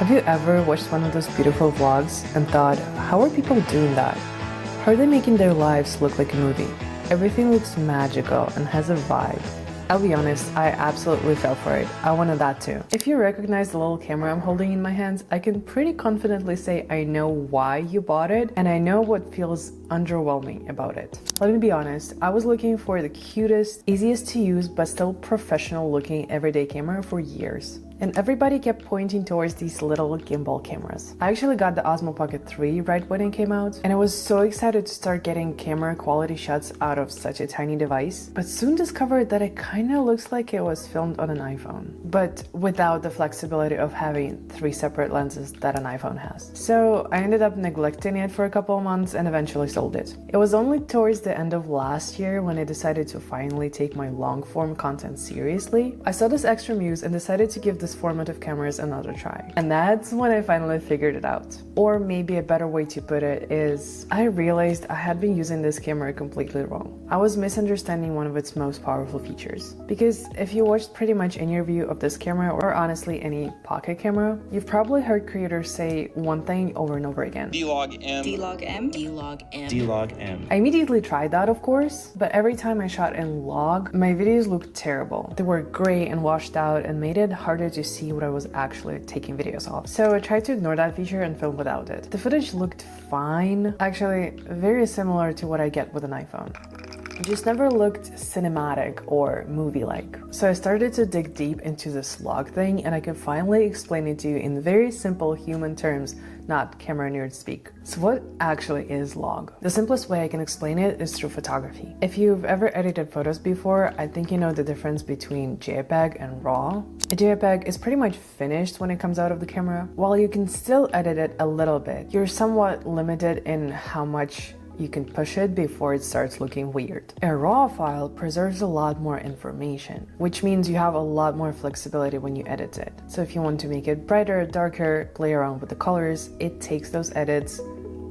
Have you ever watched one of those beautiful vlogs and thought, how are people doing that? How are they making their lives look like a movie? Everything looks magical and has a vibe. I'll be honest, I absolutely fell for it. I wanted that too. If you recognize the little camera I'm holding in my hands, I can pretty confidently say I know why you bought it and I know what feels underwhelming about it. Let me be honest, I was looking for the cutest, easiest to use, but still professional looking everyday camera for years. And everybody kept pointing towards these little gimbal cameras. I actually got the Osmo Pocket 3 right when it came out, and I was so excited to start getting camera quality shots out of such a tiny device, but soon discovered that it kinda looks like it was filmed on an iPhone, but without the flexibility of having 3 separate lenses that an iPhone has. So I ended up neglecting it for a couple of months and eventually sold it. It was only towards the end of last year when I decided to finally take my long-form content seriously. I saw this XTRA Muse and decided to give this format of cameras another try. And that's when I finally figured it out. Or maybe a better way to put it is, I realized I had been using this camera completely wrong. I was misunderstanding one of its most powerful features. Because if you watched pretty much any review of this camera, or honestly any pocket camera, you've probably heard creators say one thing over and over again. D-Log M. D-Log M. D-Log M. D-Log M. I immediately tried that, of course, but every time I shot in log, my videos looked terrible. They were gray and washed out and made it harder to see what I was actually taking videos of. So I tried to ignore that feature and film without it. The footage looked fine, actually very similar to what I get with an iPhone. It just never looked cinematic or movie-like. So I started to dig deep into this log thing and I could finally explain it to you in very simple human terms, not camera nerd speak. So what actually is log? The simplest way I can explain it is through photography. If you've ever edited photos before, I think you know the difference between JPEG and RAW. A JPEG is pretty much finished when it comes out of the camera. While you can still edit it a little bit, you're somewhat limited in how much you can push it before it starts looking weird. A RAW file preserves a lot more information, which means you have a lot more flexibility when you edit it. So if you want to make it brighter, darker, play around with the colors, it takes those edits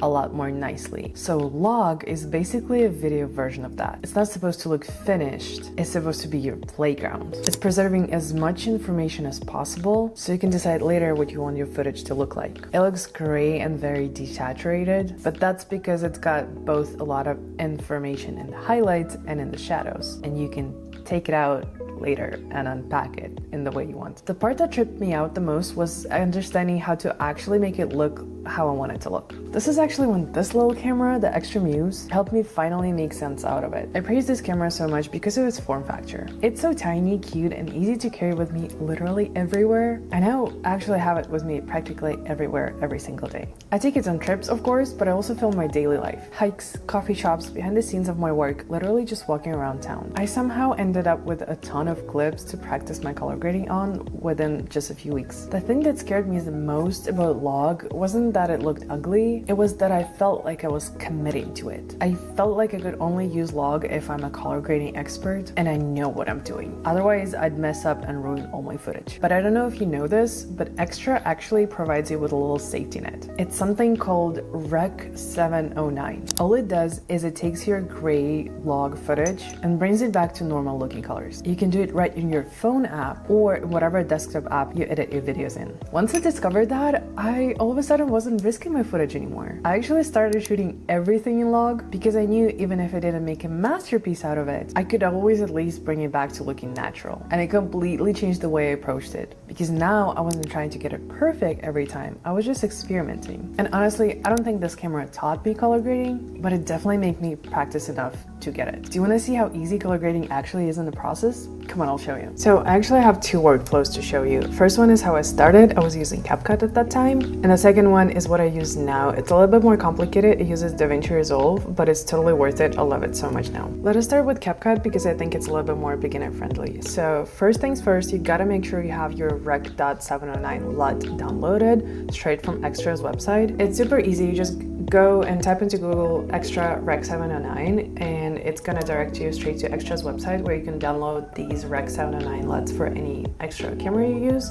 a lot more nicely. So log is basically a video version of that. It's not supposed to look finished, it's supposed to be your playground. It's preserving as much information as possible so you can decide later what you want your footage to look like. It looks gray and very desaturated, but that's because it's got both a lot of information in the highlights and in the shadows, and you can take it out later and unpack it in the way you want. The part that tripped me out the most was understanding how to actually make it look how I want it to look. This is actually when this little camera, the XTRA Muse, helped me finally make sense out of it. I praise this camera so much because of its form factor. It's so tiny, cute, and easy to carry with me literally everywhere. I now actually have it with me practically everywhere, every single day. I take it on trips, of course, but I also film my daily life. Hikes, coffee shops, behind the scenes of my work, literally just walking around town. I somehow ended up with a ton of clips to practice my color grading on within just a few weeks. The thing that scared me the most about log wasn't that it looked ugly, it was that I felt like I was committing to it. I felt like I could only use log if I'm a color grading expert and I know what I'm doing. Otherwise, I'd mess up and ruin all my footage. But I don't know if you know this, but XTRA actually provides you with a little safety net. It's something called Rec 709. All it does is it takes your gray log footage and brings it back to normal looking colors. You can do it right in your phone app or whatever desktop app you edit your videos in. Once I discovered that, I all of a sudden wasn't risking my footage anymore. I actually started shooting everything in log because I knew even if I didn't make a masterpiece out of it, I could always at least bring it back to looking natural. And it completely changed the way I approached it because now I wasn't trying to get it perfect every time. I was just experimenting. And honestly, I don't think this camera taught me color grading, but it definitely made me practice enough to get it. Do you want to see how easy color grading actually is in the process? Come on, I'll show you. So I actually have 2 workflows to show you. First one is how I started. I was using CapCut at that time. And the second one is what I use now. It's a little bit more complicated. It uses DaVinci Resolve, but it's totally worth it. I love it so much now. Let us start with CapCut because I think it's a little bit more beginner friendly. So first things first, you gotta make sure you have your Rec.709 LUT downloaded straight from XTRA's website. It's super easy. You just go and type into Google XTRA Rec 709 and it's gonna direct you straight to XTRA's website where you can download these Rec 709 LUTs for any XTRA camera you use.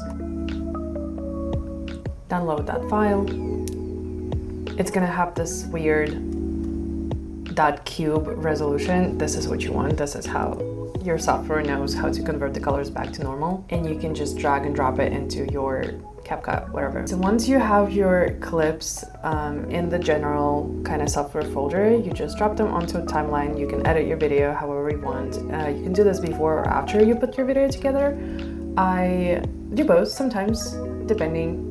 Download that file. It's gonna have this weird .cube resolution. This is what you want. This is how your software knows how to convert the colors back to normal, and you can just drag and drop it into your CapCut, whatever. So once you have your clips in the general kind of software folder, you just drop them onto a timeline. You can edit your video however you want. You can do this before or after you put your video together. I do both sometimes, depending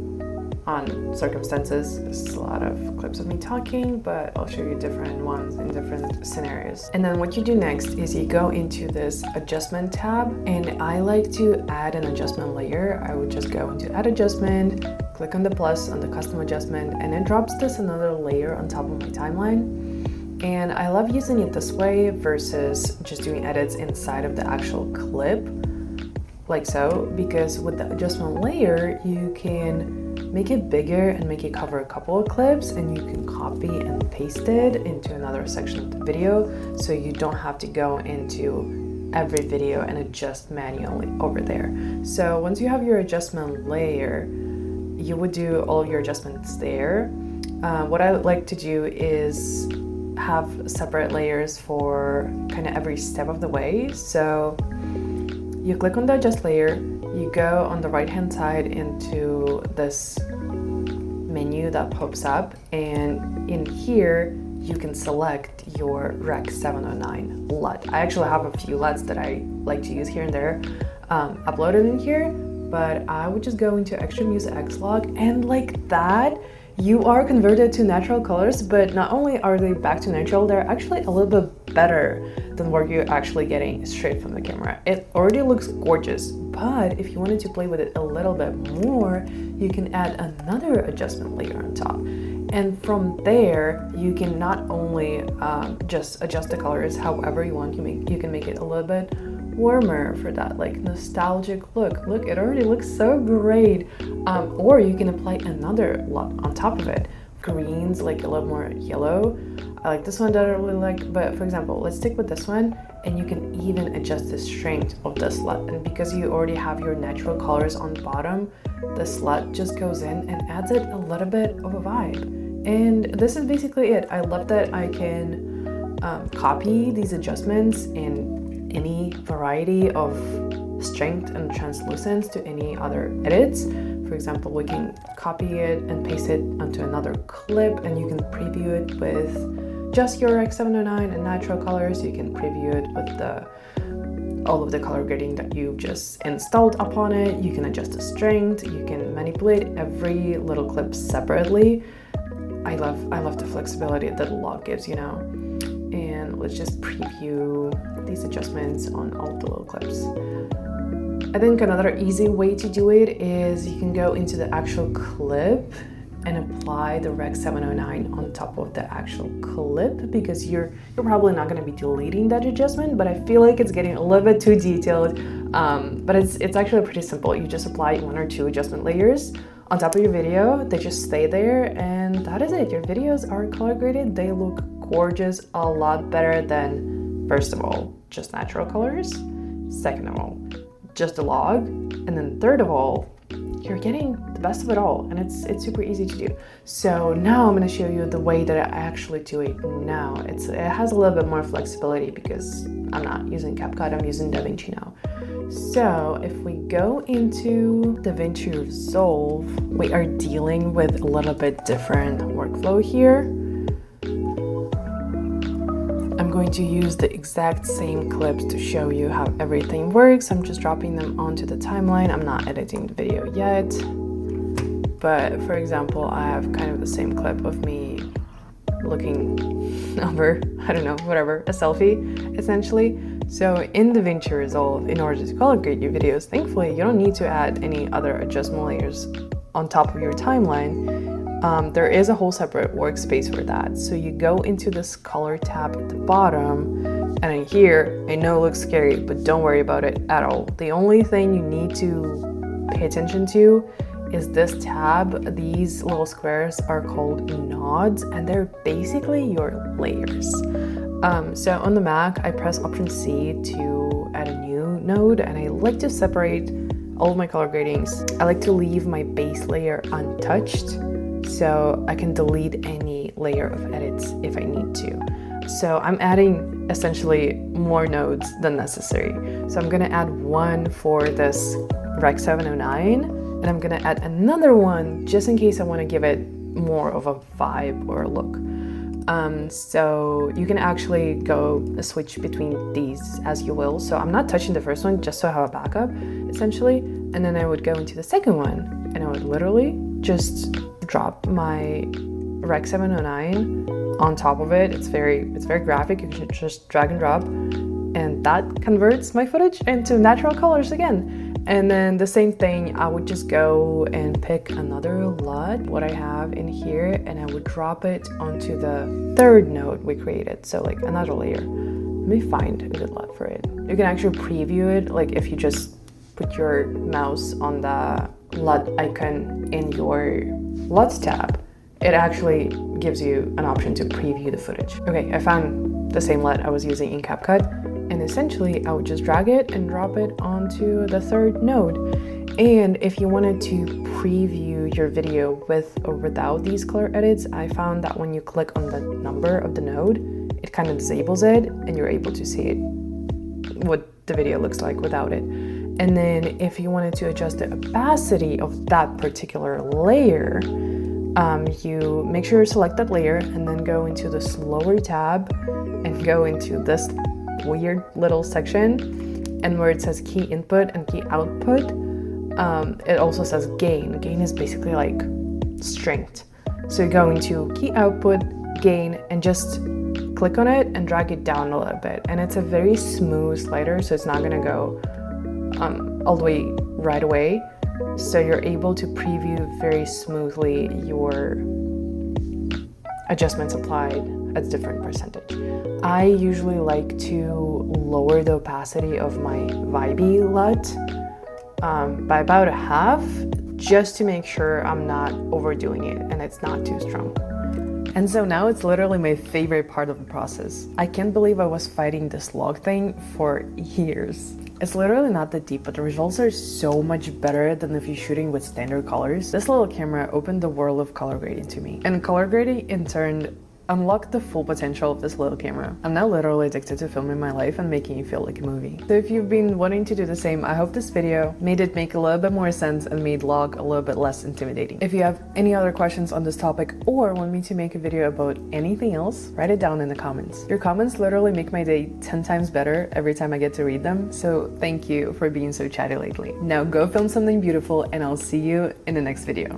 on circumstances. This is a lot of clips of me talking, but I'll show you different ones in different scenarios. And then what you do next is you go into this adjustment tab, and I like to add an adjustment layer. I would just go into add adjustment, click on the plus on the custom adjustment, and it drops this another layer on top of my timeline. And I love using it this way versus just doing edits inside of the actual clip, like so, because with the adjustment layer, you can make it bigger and make it cover a couple of clips, and you can copy and paste it into another section of the video, so you don't have to go into every video and adjust manually over there. So once you have your adjustment layer, you would do all of your adjustments there. What I like to do is have separate layers for kind of every step of the way. So you click on the adjust layer, you go on the right hand side into this menu that pops up, and in here you can select your Rec 709 LUT. I actually have a few LUTs that I like to use here and there uploaded in here, but I would just go into XTRA Muse X-Log, and like that you are converted to natural colors. But not only are they back to natural, they're actually a little bit better than what you're actually getting straight from the camera. It already looks gorgeous, but if you wanted to play with it a little bit more, you can add another adjustment layer on top. And from there, you can not only just adjust the colors however you want. You can make it a little bit warmer for that like nostalgic look. Look, it already looks so great. Or you can apply another LUT on top of it. Greens, like a little more yellow. I like this one that I really like, but for example, let's stick with this one, and you can even adjust the strength of this LUT. And because you already have your natural colors on the bottom, this LUT just goes in and adds it a little bit of a vibe. And this is basically it. I love that I can copy these adjustments in any variety of strength and translucence to any other edits. For example, we can copy it and paste it onto another clip, and you can preview it with just your X709 and natural colors. You can preview it with all of the color grading that you just installed upon it. You can adjust the strength. You can manipulate every little clip separately. I love the flexibility that the log gives, you know. And let's just preview these adjustments on all the little clips. I think another easy way to do it is you can go into the actual clip and apply the Rec 709 on top of the actual clip, because you're probably not going to be deleting that adjustment, but I feel like it's getting a little bit too detailed. But it's actually pretty simple. You just apply 1 or 2 adjustment layers on top of your video. They just stay there, and that is it. Your videos are color graded. They look gorgeous, a lot better than, first of all, just natural colors, second of all, just a log, and then third of all, you're getting the best of it all, and it's super easy to do. So now I'm going to show you the way that I actually do it now. It has a little bit more flexibility because I'm not using CapCut, I'm using DaVinci now. So if we go into DaVinci Resolve, we are dealing with a little bit different workflow here. I'm going to use the exact same clips to show you how everything works. I'm just dropping them onto the timeline. I'm not editing the video yet. But for example, I have kind of the same clip of me looking over, I don't know, whatever, a selfie, essentially. So in DaVinci Resolve, in order to color grade your videos, thankfully, you don't need to add any other adjustment layers on top of your timeline. There is a whole separate workspace for that. So you go into this color tab at the bottom, and in here, I know it looks scary, but don't worry about it at all. The only thing you need to pay attention to is this tab. These little squares are called nodes, and they're basically your layers. So on the Mac, I press Option C to add a new node, and I like to separate all of my color gradings. I like to leave my base layer untouched, so I can delete any layer of edits if I need to. So I'm adding essentially more nodes than necessary. So I'm gonna add one for this Rec 709, And I'm gonna add another one just in case I want to give it more of a vibe or a look. So you can actually go switch between these as you will. So I'm not touching the first one just so I have a backup, essentially. And then I would go into the second one and I would literally just drop my Rec 709 on top of it. It's very graphic. You can just drag and drop, and that converts my footage into natural colors again. And then the same thing, I would just go and pick another LUT, what I have in here, and I would drop it onto the third node we created. So like another layer. Let me find a good LUT for it. You can actually preview it, like if you just put your mouse on the LUT icon in your LUTs tab, it actually gives you an option to preview the footage. Okay, I found the same LUT I was using in CapCut. And essentially, I would just drag it and drop it onto the third node. And if you wanted to preview your video with or without these color edits, I found that when you click on the number of the node, it kind of disables it and you're able to see it, what the video looks like without it. And then if you wanted to adjust the opacity of that particular layer, you make sure you select that layer and then go into the slower tab and go into this weird little section, and where it says key input and key output, it also says gain. Gain is basically like strength. So you go into key output, gain, and just click on it and drag it down a little bit. And it's a very smooth slider, so it's not gonna go all the way right away. So you're able to preview very smoothly your adjustments applied at different percentage. I usually like to lower the opacity of my Vibey LUT by about a half, just to make sure I'm not overdoing it and it's not too strong. And so now it's literally my favorite part of the process. I can't believe I was fighting this log thing for years. It's literally not that deep, but the results are so much better than if you're shooting with standard colors. This little camera opened the world of color grading to me. And color grading in turn unlock the full potential of this little camera. I'm now literally addicted to filming my life and making it feel like a movie. So if you've been wanting to do the same, I hope this video made it make a little bit more sense and made log a little bit less intimidating. If you have any other questions on this topic or want me to make a video about anything else, write it down in the comments. Your comments literally make my day 10 times better every time I get to read them, so thank you for being so chatty lately. Now go film something beautiful and I'll see you in the next video.